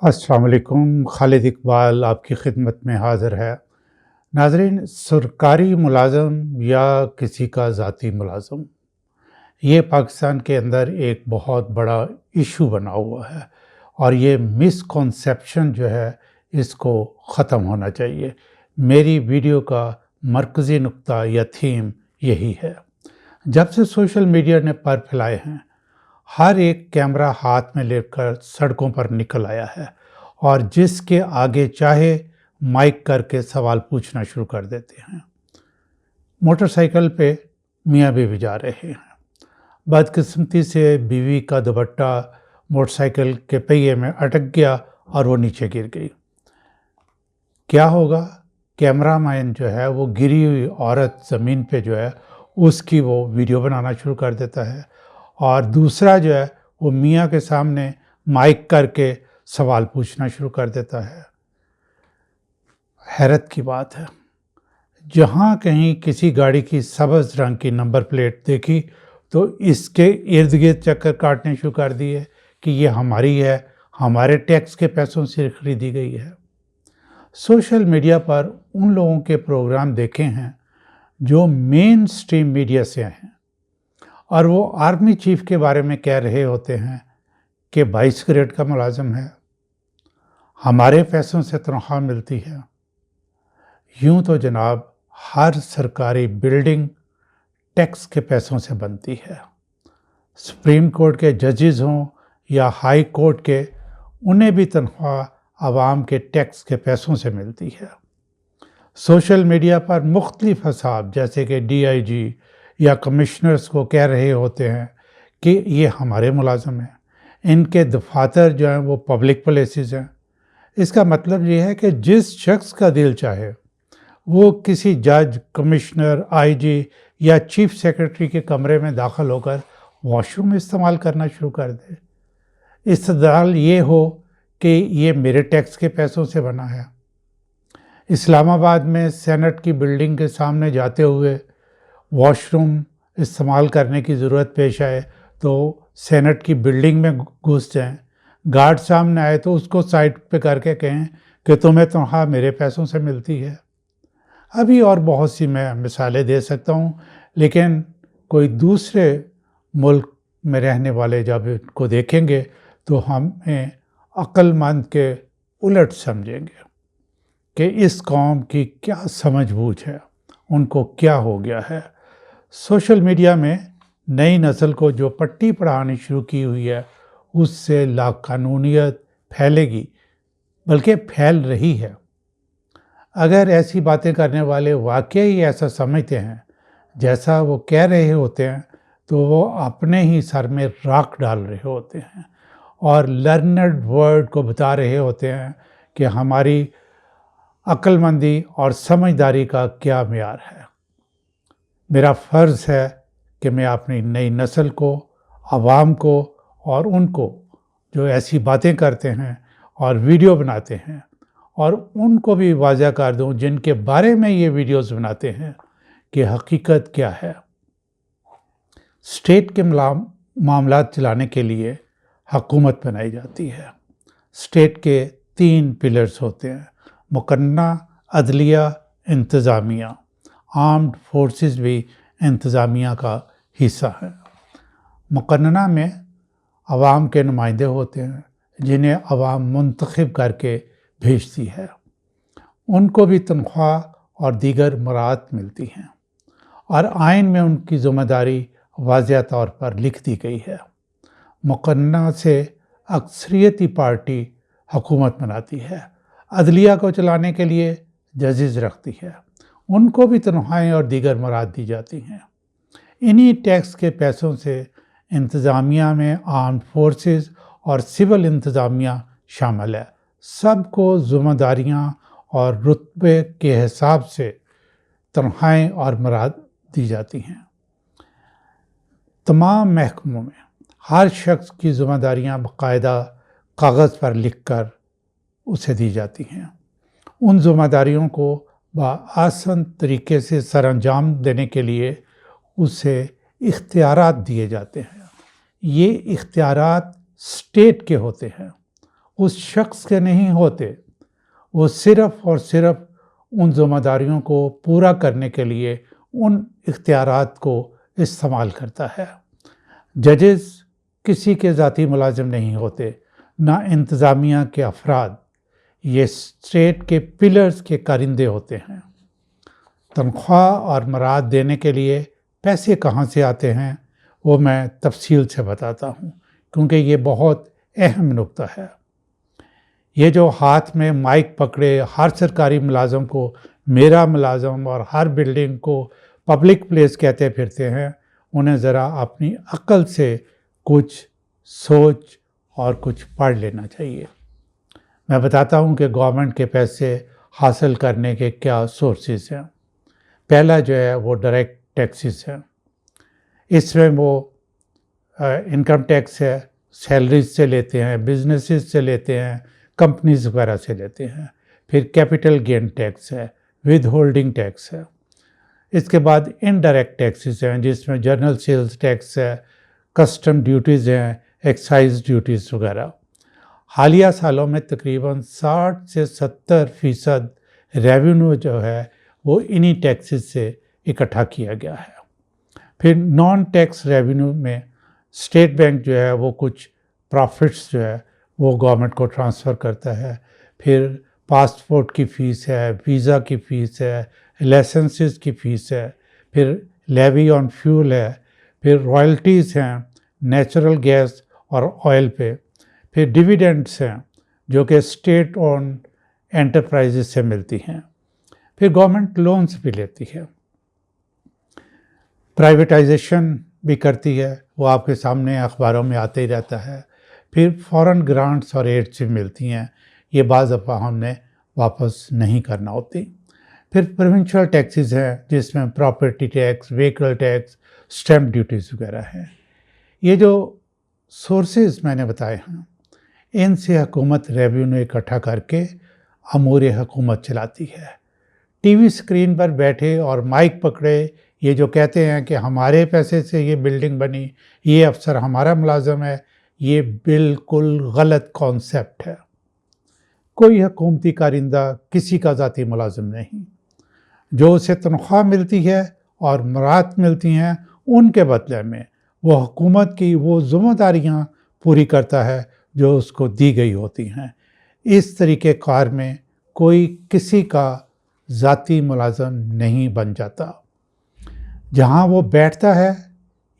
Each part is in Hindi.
अस्सलाम वालेकुम। खालिद इकबाल आपकी खिदमत में हाज़िर है। नाज़रीन, सरकारी मुलाज़म या किसी का ज़ाती मुलाज़म, ये पाकिस्तान के अंदर एक बहुत बड़ा इशू बना हुआ है और ये मिसकॉन्सेप्शन जो है इसको ख़त्म होना चाहिए। मेरी वीडियो का मरकज़ी नुक्ता या थीम यही है। जब से सोशल मीडिया ने पर फैलाए हैं, हर एक कैमरा हाथ में लेकर सड़कों पर निकल आया है और जिसके आगे चाहे माइक करके सवाल पूछना शुरू कर देते हैं। मोटरसाइकिल पे मियाँ बीवी जा रहे हैं। बदकिस्मती से बीवी का दुपट्टा मोटरसाइकिल के पहिए में अटक गया और वो नीचे गिर गई। क्या होगा? कैमरामैन जो है वो गिरी हुई औरत ज़मीन पे जो है उसकी वो वीडियो बनाना शुरू कर देता है और दूसरा जो है वो मियाँ के सामने माइक करके सवाल पूछना शुरू कर देता है। हैरत की बात है, जहाँ कहीं किसी गाड़ी की सब्ज़ रंग की नंबर प्लेट देखी तो इसके इर्द गिर्द चक्कर काटने शुरू कर दिए कि ये हमारी है, हमारे टैक्स के पैसों से खरीदी गई है। सोशल मीडिया पर उन लोगों के प्रोग्राम देखे हैं जो मेन स्ट्रीम मीडिया से हैं और वो आर्मी चीफ के बारे में कह रहे होते हैं कि 22 ग्रेड का मुलाजिम है, हमारे पैसों से तनख्वाह मिलती है। यूं तो जनाब हर सरकारी बिल्डिंग टैक्स के पैसों से बनती है। सुप्रीम कोर्ट के जजेस हों या हाई कोर्ट के, उन्हें भी तनख्वाह आवाम के टैक्स के पैसों से मिलती है। सोशल मीडिया पर मुख्तलिफ हसाब जैसे कि DIG या कमिश्नर्स को कह रहे होते हैं कि ये हमारे मुलाजिम हैं, इनके दफातर जो हैं वो पब्लिक प्लेसेस हैं। इसका मतलब ये है कि जिस शख्स का दिल चाहे वो किसी जज, कमिश्नर, IG या चीफ सेक्रेटरी के कमरे में दाखिल होकर वॉशरूम इस्तेमाल करना शुरू कर दे। इस्तदलाल ये हो कि ये मेरे टैक्स के पैसों से बना है। इस्लामाबाद में सेनेट की बिल्डिंग के सामने जाते हुए वॉशरूम इस्तेमाल करने की ज़रूरत पेश आए तो सेनेट की बिल्डिंग में घुस जाएं, गार्ड सामने आए तो उसको साइड पे करके कहें कि तुम्हें तनख्वाह मेरे पैसों से मिलती है। अभी और बहुत सी मैं मिसालें दे सकता हूँ, लेकिन कोई दूसरे मुल्क में रहने वाले जब इनको देखेंगे तो हमें अक्लमंद के उलट समझेंगे कि इस कौम की क्या समझबूझ है, उनको क्या हो गया है। सोशल मीडिया में नई नस्ल को जो पट्टी पढ़ानी शुरू की हुई है उससे लाकानूनियत फैलेगी, बल्कि फैल रही है। अगर ऐसी बातें करने वाले वाकई ऐसा समझते हैं जैसा वो कह रहे होते हैं तो वो अपने ही सर में राख डाल रहे होते हैं और लर्नड वर्ल्ड को बता रहे होते हैं कि हमारी अक्लमंदी और समझदारी का क्या मेयार है। मेरा फ़र्ज़ है कि मैं अपनी नई नस्ल को, आवाम को और उनको जो ऐसी बातें करते हैं और वीडियो बनाते हैं और उनको भी वाज़ह कर दूं जिनके बारे में ये वीडियोस बनाते हैं कि हकीकत क्या है। स्टेट के मामलात चलाने के लिए हुकूमत बनाई जाती है। स्टेट के 3 पिलर्स होते हैं: मुकन्ना, अदलिया, इंतज़ामिया। आर्म्ड फोर्सेस भी इंतज़ामिया का हिस्सा है। मुकन्ना में अवाम के नुमाइंदे होते हैं जिन्हें अवाम मुंतखब करके भेजती है। उनको भी तनख्वाह और दीगर मराहत मिलती हैं और आइन में उनकी ज़िम्मेदारी वाज़ेह तौर पर लिख दी गई है। मुकन्ना से अक्सरियती पार्टी हुकूमत बनाती है। अदलिया को चलाने के लिए जजेस रखती है, उनको भी तनख्वाहें और दीगर मराहत दी जाती हैं। इन्हीं टैक्स के पैसों से इंतज़ामिया में आर्म्ड फोर्सेस और सिविल इंतज़ामिया शामिल है। सबको ज़िम्मेदारियाँ और रुतबे के हिसाब से तनख्वाहें और मराहत दी जाती हैं। तमाम महकमों में हर शख्स की ज़िम्मेदारियाँ बाकायदा कागज़ पर लिख कर उसे दी जाती हैं। उन ज़िम्मेदारियों को आसान तरीके से सरअंजाम देने के लिए उसे इख्तियारात दिए जाते हैं। ये इख्तियारात स्टेट के होते हैं, उस शख्स के नहीं होते, वो सिर्फ़ और सिर्फ उन ज़िम्मेदारियों को पूरा करने के लिए उन इख्तियारात को इस्तेमाल करता है। जजेस किसी के ज़ाती मुलाजिम नहीं होते, ना इंतज़ामिया के अफराद, ये स्टेट के पिलर्स के कारिंदे होते हैं। तनख्वाह और मराद देने के लिए पैसे कहाँ से आते हैं वो मैं तफसील से बताता हूँ, क्योंकि ये बहुत अहम नुक्ता है। ये जो हाथ में माइक पकड़े हर सरकारी मुलाजम को मेरा मुलाजम और हर बिल्डिंग को पब्लिक प्लेस कहते फिरते हैं, उन्हें ज़रा अपनी अक्ल से कुछ सोच और कुछ पढ़ लेना चाहिए। मैं बताता हूँ कि गवर्नमेंट के पैसे हासिल करने के क्या सोर्सेज हैं। पहला जो है वो डायरेक्ट टैक्सेस है। इसमें वो इनकम टैक्स है, सैलरीज से लेते हैं, बिजनेसेस से लेते हैं, कंपनीज वगैरह से लेते हैं। फिर कैपिटल गेन टैक्स है, विद होल्डिंग टैक्स है। इसके बाद इनडायरेक्ट टैक्सेस हैं, जिसमें जनरल सेल्स टैक्स है, कस्टम ड्यूटीज़ हैं, एक्साइज ड्यूटीज़ वगैरह। हालिया सालों में तकरीबन 60 से 70% रेवेन्यू जो है वो इन्हीं टैक्सेस से इकट्ठा किया गया है। फिर नॉन टैक्स रेवेन्यू में स्टेट बैंक जो है वो कुछ प्रॉफिट्स जो है वो गवर्नमेंट को ट्रांसफ़र करता है। फिर पासपोर्ट की फ़ीस है, वीज़ा की फ़ीस है, लाइसेंसेस की फ़ीस है, फिर लेवी ऑन फ्यूल है, फिर रॉयल्टीज़ हैं नेचुरल गैस और ऑयल पे, फिर डिविडेंड्स हैं जो कि स्टेट ओन्ड एंटरप्राइजेस से मिलती हैं, फिर गवर्नमेंट लोन्स भी लेती है, प्राइवेटाइजेशन भी करती है, वो आपके सामने अखबारों में आते ही रहता है। फिर फॉरेन ग्रांट्स और एड्स भी मिलती हैं, ये बाज़ दफ़ा हमने वापस नहीं करना होती। फिर प्रोविंशियल टैक्सेस हैं, जिसमें property tax, vehicle tax, stamp duties वगैरह हैं। ये जो सोर्सेज मैंने बताए हैं, इनसे हुकूमत रेवेन्यू इकट्ठा करके अमूर हुकूमत चलाती है। टीवी स्क्रीन पर बैठे और माइक पकड़े ये जो कहते हैं कि हमारे पैसे से ये बिल्डिंग बनी, ये अफसर हमारा मुलाजम है, ये बिल्कुल गलत कॉन्सेप्ट है। कोई हुकूमती कारिंदा किसी का ज़ाती मुलाजिम नहीं। जो उसे तनख्वाह मिलती है और मराद मिलती हैं, उनके बदले में वो हुकूमत की वो ज़िम्मेदारियाँ पूरी करता है जो उसको दी गई होती हैं। इस तरीके कार में कोई किसी का ज़ाती मुलाज़म नहीं बन जाता। जहाँ वो बैठता है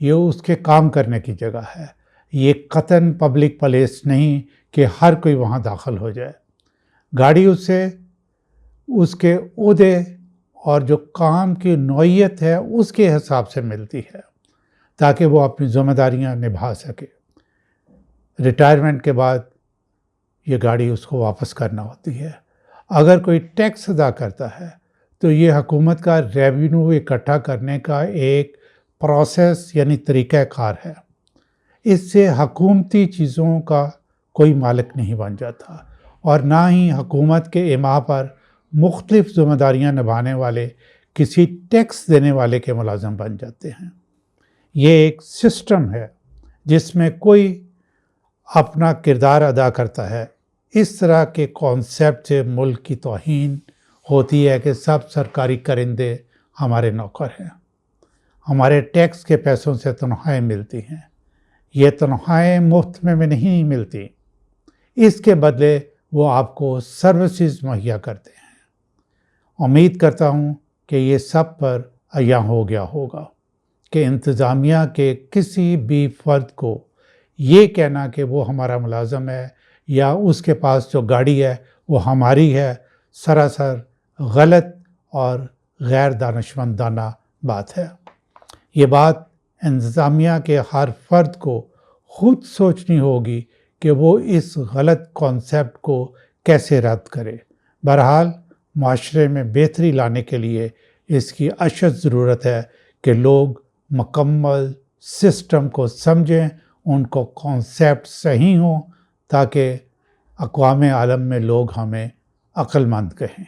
ये उसके काम करने की जगह है, ये कतन पब्लिक प्लेस नहीं कि हर कोई वहाँ दाखिल हो जाए। गाड़ी उससे उसके ओहदे और जो काम की नौइयत है उसके हिसाब से मिलती है, ताकि वो अपनी ज़िम्मेदारियाँ निभा सके। रिटायरमेंट के बाद ये गाड़ी उसको वापस करना होती है। अगर कोई टैक्स अदा करता है तो ये हुकूमत का रेवेन्यू इकट्ठा करने का एक प्रोसेस यानी तरीक़ाकार है। इससे हुकूमती चीज़ों का कोई मालिक नहीं बन जाता और ना ही हुकूमत के इमा पर मुख्तलिफ़ ज़िम्मेदारियाँ निभाने वाले किसी टैक्स देने वाले के मुलाज़म बन जाते हैं। ये एक सिस्टम है जिसमें कोई अपना किरदार अदा करता है। इस तरह के कॉन्सेप्ट से मुल्क की तौहीन होती है कि सब सरकारी करिंदे हमारे नौकर हैं। हमारे टैक्स के पैसों से तनख्वाहें मिलती हैं। ये तनख्वाहें मुफ्त में नहीं मिलती, इसके बदले वो आपको सर्विसेज मुहैया करते हैं। उम्मीद करता हूँ कि ये सब पर अय्या हो गया होगा कि इंतज़ामिया के किसी भी फ़र्द को ये कहना कि वो हमारा मुलाज़म है या उसके पास जो गाड़ी है वो हमारी है, सरासर गलत और गैर दानिशमंदाना बात है। ये बात इंतज़ामिया के हर फ़र्द को ख़ुद सोचनी होगी कि वो इस गलत कॉन्सेप्ट को कैसे रद्द करे। बहरहाल माशरे में बेहतरी लाने के लिए इसकी अशद ज़रूरत है कि लोग मुकम्मल सिस्टम को समझें, उनको कॉन्सेप्ट सही हों, ताकि अक़वाम आलम में लोग हमें अक्लमंद कहें।